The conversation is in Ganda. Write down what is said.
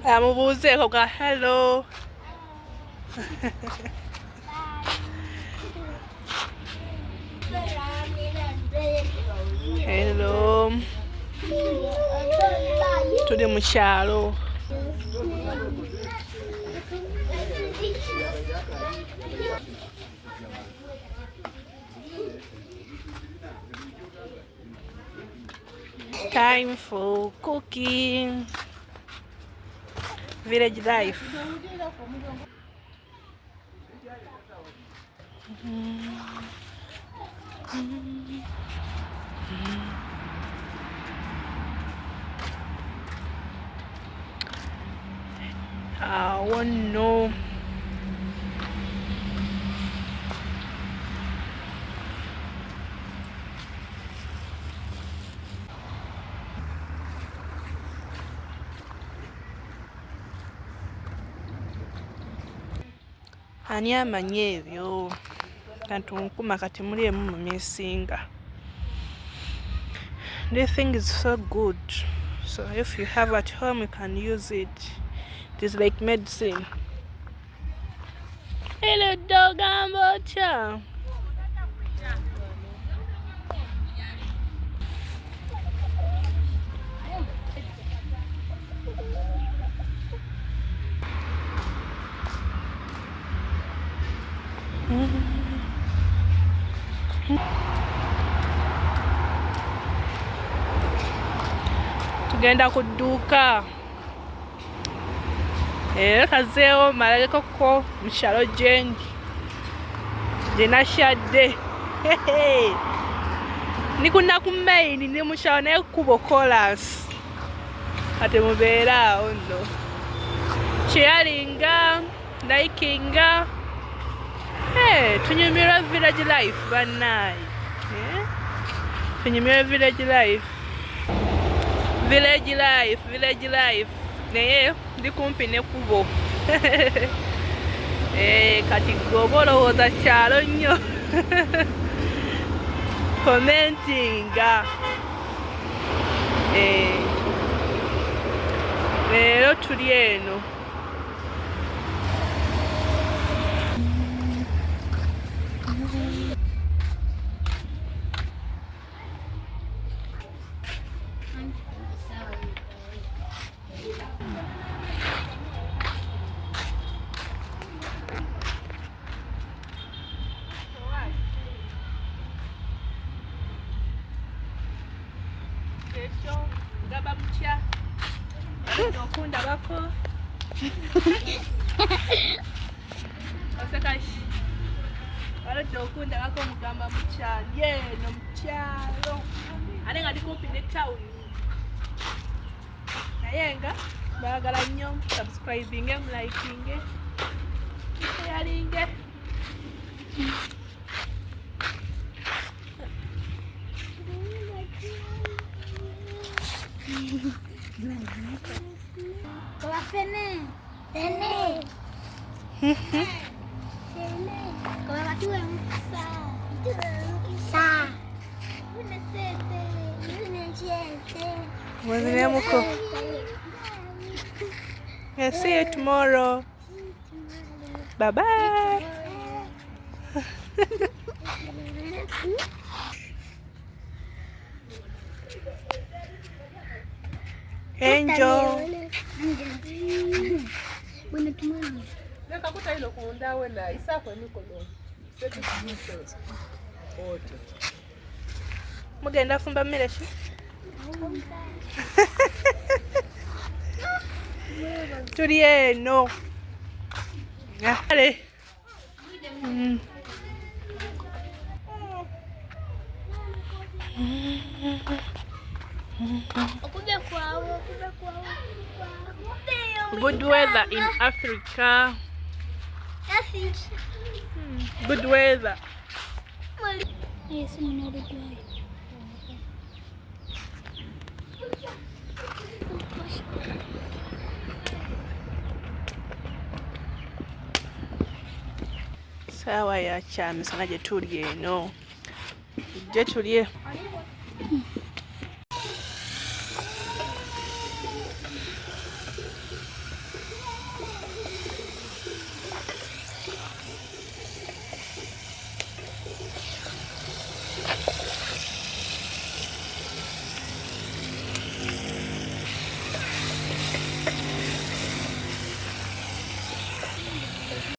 amubuuzeeko ga hello. Hello. Tuli mu kyalo. Time for cooking. Village life. Oh no. Ani amanyi ebyo? Kantunkuma kati muliemu mu misinga. This thing is so good. So if you have at home, you can use it. It is like medicine. Hello, dog, ambocha. Tugenda ku dduuka. Kazeewo malekoko mu kyalo gyendi. Gye nakyadde. Ndi ku main ndi mu kyalo naye kkubo kolansi. Kati mubeera awo nno. Sharinga, likinga. Tunyumirwa village life bannaayi. Tunyumirwa village life. Village life, village life. Naye ndi kumpi n'ekkubo. Kati gwe oba olowooza kyalo nnyo. Commentinga. Leero tuli eno. Ngaba mutya okunda bako osekashi walodde okunda bako mugamba mukyalo yeeno mukyalo ate nga ndikumpi ne tawuni naye nga baagala nnyo subscribinge mulikinge sharinge. Kola fene. Fene. Kola watu wa mkisa. Sa. Una sete. Una gente. Mwazine muko. Yeah, see you tomorrow. Bye bye. Angel. Buena tomorrow. Neka kutailo kuundawe na isakwe mikono. Setu kumise. Ote. Mugenda fumba mmere ki? Tuli eno. Ale. Good weather in Africa. Good weather. Yes, I'm not a boy. Saawa ya kyamisana gye tuli eno. Gye tulye.